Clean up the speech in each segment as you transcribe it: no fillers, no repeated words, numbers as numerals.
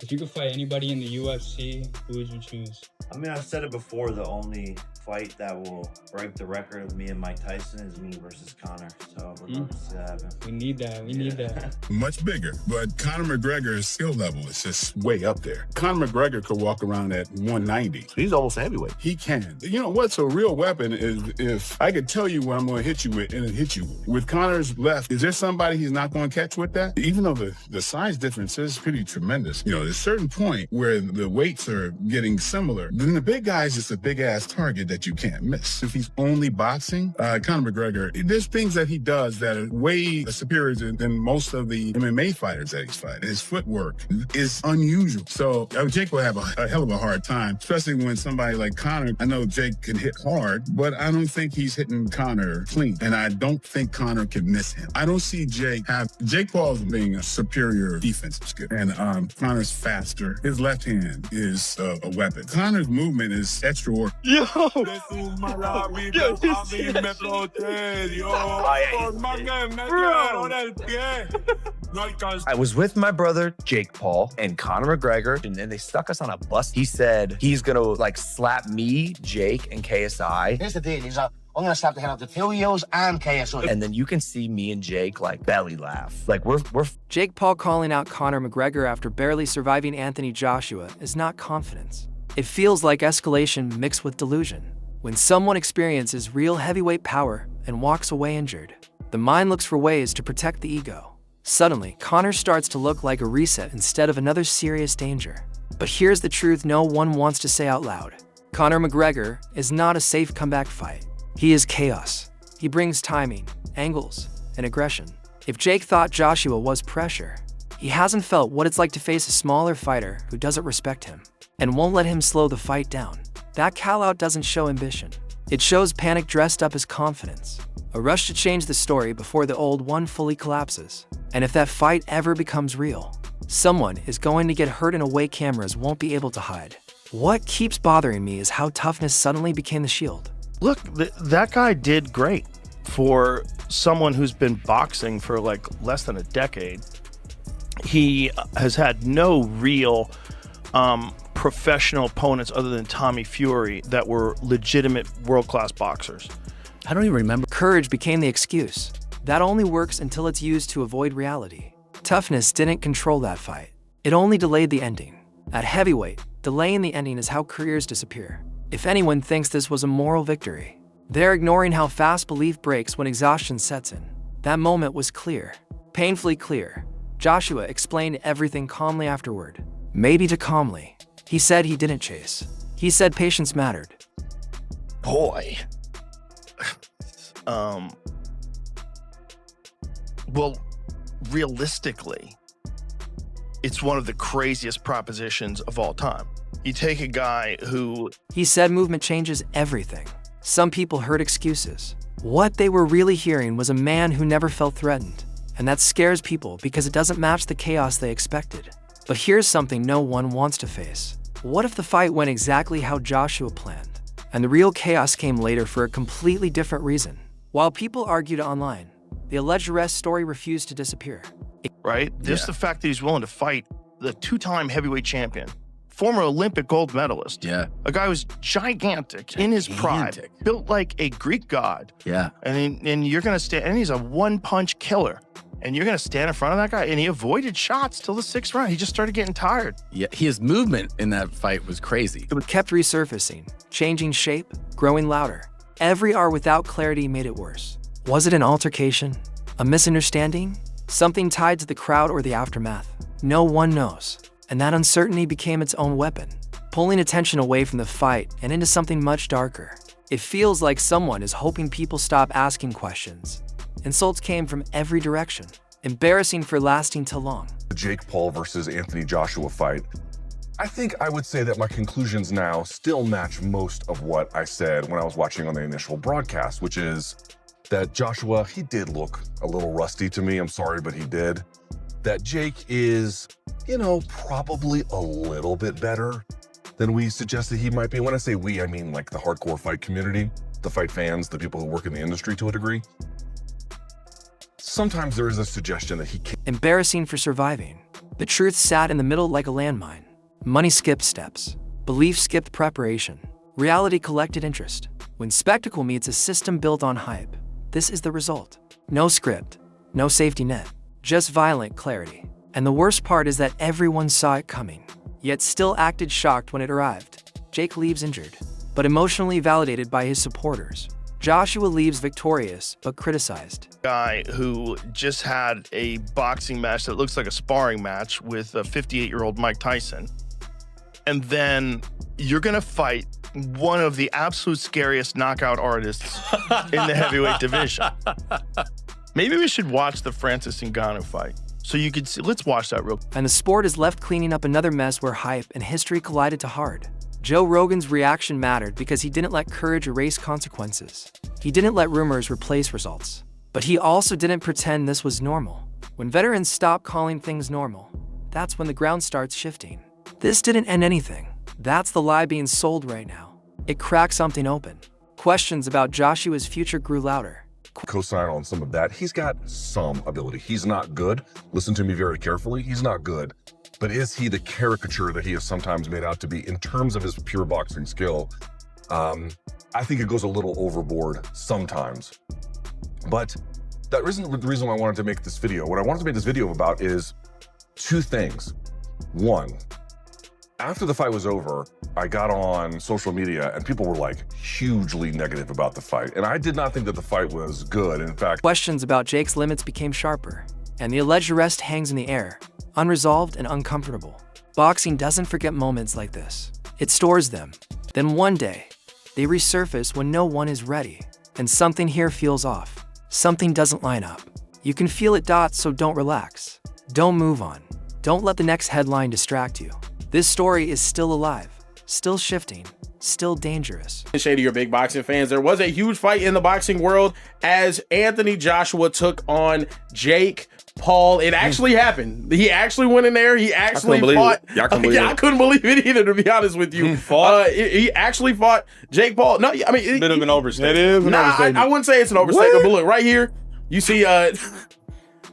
If you could fight anybody in the UFC, who would you choose? I mean, I've said it before, the only fight that will break the record of me and Mike Tyson is me versus Conor. So we're love to see that happen. We need that. We need that. Much bigger, but Conor McGregor's skill level is just way up there. Conor McGregor could walk around at 190. He's almost a heavyweight. He can. You know what's a real weapon is if I could tell you what I'm going to hit you with and it hit you with. With Conor's left, is there somebody he's not going to catch with that? Even though the size difference is pretty tremendous. You know, there's a certain point where the weights are getting similar. Then the big guy is just a big-ass target that you can't miss. If he's only boxing, Conor McGregor, there's things that he does that are way superior than most of the MMA fighters that he's fighting. His footwork is unusual. So Jake will have a hell of a hard time, especially when somebody like Conor, I know Jake can hit hard, but I don't think he's hitting Conor clean. And I don't think Conor can miss him. I don't see Jake Paul's being a superior defensive skill. And Conor's faster. His left hand is a weapon. Conor's movement is extraordinary. Yo! I was with my brother, Jake Paul, and Conor McGregor, and then they stuck us on a bus. He said he's gonna like slap me, Jake, and KSI. Here's the deal, he's like, I'm gonna slap the head off the two of yours and KSI. And then you can see me and Jake like belly laugh. Like we're Jake Paul calling out Conor McGregor after barely surviving Anthony Joshua is not confidence. It feels like escalation mixed with delusion. When someone experiences real heavyweight power and walks away injured, the mind looks for ways to protect the ego. Suddenly, Conor starts to look like a reset instead of another serious danger. But here's the truth no one wants to say out loud. Conor McGregor is not a safe comeback fight. He is chaos. He brings timing, angles, and aggression. If Jake thought Joshua was pressure, he hasn't felt what it's like to face a smaller fighter who doesn't respect him and won't let him slow the fight down. That call-out doesn't show ambition. It shows panic dressed up as confidence. A rush to change the story before the old one fully collapses. And if that fight ever becomes real, someone is going to get hurt in a way cameras won't be able to hide. What keeps bothering me is how toughness suddenly became the shield. Look, that guy did great for someone who's been boxing for like less than a decade. He has had no real professional opponents other than Tommy Fury that were legitimate world-class boxers. I don't even remember. Courage became the excuse. That only works until it's used to avoid reality. Toughness didn't control that fight. It only delayed the ending. At heavyweight, delaying the ending is how careers disappear. If anyone thinks this was a moral victory, they're ignoring how fast belief breaks when exhaustion sets in. That moment was clear, painfully clear. Joshua explained everything calmly afterward. Maybe too calmly. He said he didn't chase. He said patience mattered. Boy. Well, realistically, it's one of the craziest propositions of all time. You take a guy who... He said movement changes everything. Some people heard excuses. What they were really hearing was a man who never felt threatened. And that scares people because it doesn't match the chaos they expected. But here's something no one wants to face. What if the fight went exactly how Joshua planned, and the real chaos came later for a completely different reason? While people argued online, the alleged arrest story refused to disappear. Right? Just the fact that he's willing to fight the two-time heavyweight champion, former Olympic gold medalist. Yeah. A guy who's gigantic in his pride, built like a Greek god. Yeah. And you're going to stand, and he's a one-punch killer. And you're going to stand in front of that guy, and he avoided shots till the 6th round. He just started getting tired. Yeah, his movement in that fight was crazy. It kept resurfacing, changing shape, growing louder. Every R without clarity made it worse. Was it an altercation? A misunderstanding? Something tied to the crowd or the aftermath? No one knows. And that uncertainty became its own weapon, pulling attention away from the fight and into something much darker. It feels like someone is hoping people stop asking questions. Insults came from every direction, embarrassing for lasting too long. The Jake Paul versus Anthony Joshua fight, I think I would say that my conclusions now still match most of what I said when I was watching on the initial broadcast, which is that Joshua, he did look a little rusty to me. I'm sorry, but he did. That Jake is, you know, probably a little bit better than we suggested he might be. When I say we, I mean like the hardcore fight community, the fight fans, the people who work in the industry to a degree. Sometimes there is a suggestion that he can't. Embarrassing for surviving. The truth sat in the middle like a landmine. Money skipped steps. Belief skipped preparation. Reality collected interest. When spectacle meets a system built on hype, this is the result. No script, no safety net, just violent clarity. And the worst part is that everyone saw it coming, yet still acted shocked when it arrived. Jake leaves injured, but emotionally validated by his supporters. Joshua leaves victorious, but criticized. Guy who just had a boxing match that looks like a sparring match with a 58-year-old Mike Tyson. And then you're going to fight one of the absolute scariest knockout artists in the heavyweight division. Maybe we should watch the Francis Ngannou fight so you could see. Let's watch that real quick. And the sport is left cleaning up another mess where hype and history collided to hard. Joe Rogan's reaction mattered because he didn't let courage erase consequences. He didn't let rumors replace results. But he also didn't pretend this was normal. When veterans stop calling things normal, that's when the ground starts shifting. This didn't end anything. That's the lie being sold right now. It cracked something open. Questions about Joshua's future grew louder. Co-sign on some of that. He's got some ability. He's not good. Listen to me very carefully. He's not good. But is he the caricature that he is sometimes made out to be in terms of his pure boxing skill? I think it goes a little overboard sometimes. But that isn't the reason why I wanted to make this video. What I wanted to make this video about is two things. One, after the fight was over, I got on social media and people were like hugely negative about the fight. And I did not think that the fight was good. In fact, Questions about Jake's limits became sharper, and the alleged arrest hangs in the air, unresolved and uncomfortable. Boxing doesn't forget moments like this. It stores them. Then one day, they resurface when no one is ready, and something here feels off. Something doesn't line up. You can feel it, so don't relax. Don't move on. Don't let the next headline distract you. This story is still alive, still shifting, still dangerous. Shady, you're big boxing fans. There was a huge fight in the boxing world as Anthony Joshua took on Jake Paul. It actually happened. He actually went in there. He actually fought. I couldn't believe it either, to be honest with you. He actually fought Jake Paul. No, I mean, Bit of an overstatement. It is an overstatement. I wouldn't say it's an overstatement, but look, right here, you see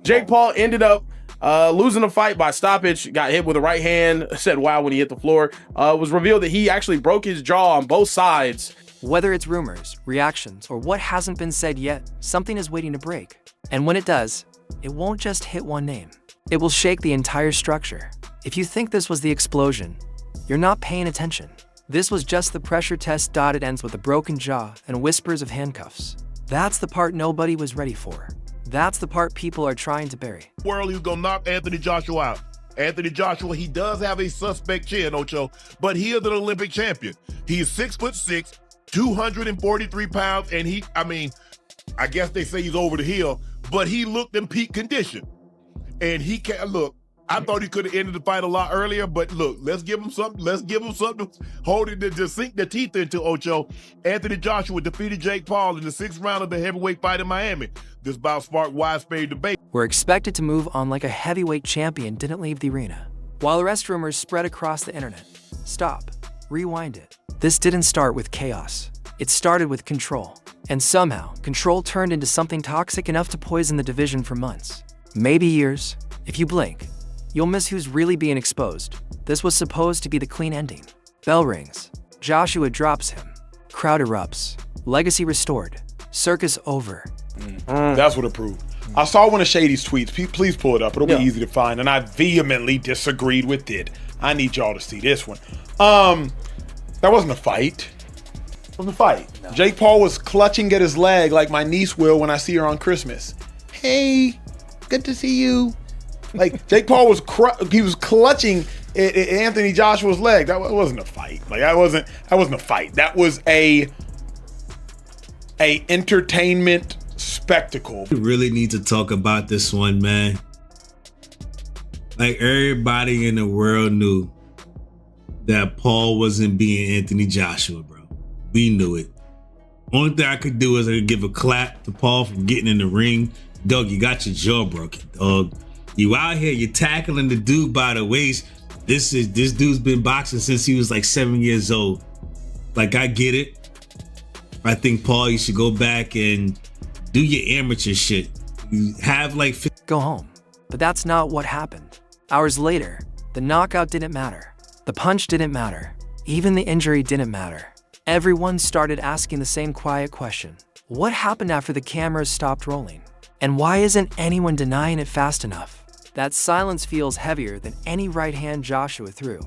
Jake Paul ended up losing the fight by stoppage, got hit with a right hand, said wow when he hit the floor. It was revealed that he actually broke his jaw on both sides. Whether it's rumors, reactions, or what hasn't been said yet, something is waiting to break. And when it does, it won't just hit one name. It will shake the entire structure. If you think this was the explosion, you're not paying attention. This was just the pressure test. It ends with a broken jaw and whispers of handcuffs. That's the part nobody was ready for. That's the part people are trying to bury. World, he's gonna knock Anthony Joshua out. Anthony Joshua, he does have a suspect chin, Ocho, but he is an Olympic champion. He's 6'6", 243 pounds, and I guess they say he's over the hill, but he looked in peak condition. And he can't look. I thought he could have ended the fight a lot earlier, but look, let's give him something. Let's give him something holding to sink the teeth into, Ocho. Anthony Joshua defeated Jake Paul in the 6th round of the heavyweight fight in Miami. This bout sparked widespread debate. We're expected to move on like a heavyweight champion didn't leave the arena. While arrest rumors spread across the internet. Stop. Rewind it. This didn't start with chaos. It started with control. And somehow, control turned into something toxic enough to poison the division for months. Maybe years. If you blink, you'll miss who's really being exposed. This was supposed to be the clean ending. Bell rings. Joshua drops him. Crowd erupts. Legacy restored. Circus over. That's what it proved. I saw one of Shady's tweets. Please pull it up. It'll be easy to find. And I vehemently disagreed with it. I need y'all to see this one. That wasn't a fight. It wasn't a fight. No. Jake Paul was clutching at his leg like my niece will when I see her on Christmas. Hey, good to see you. Like Jake Paul was clutching at Anthony Joshua's leg. That wasn't a fight. Like that wasn't a fight. That was a entertainment spectacle. We really need to talk about this one, man. Like everybody in the world knew that Paul wasn't being Anthony Joshua, bro. We knew it. Only thing I could do is I could give a clap to Paul for getting in the ring. Dog, you got your jaw broken, dog. You out here, you're tackling the dude by the waist. This dude's been boxing since he was like 7 years old. Like, I get it. I think, Paul, you should go back and do your amateur shit. You have like... Go home. But that's not what happened. Hours later, the knockout didn't matter. The punch didn't matter. Even the injury didn't matter. Everyone started asking the same quiet question. What happened after the cameras stopped rolling? And why isn't anyone denying it fast enough? That silence feels heavier than any right hand Joshua threw.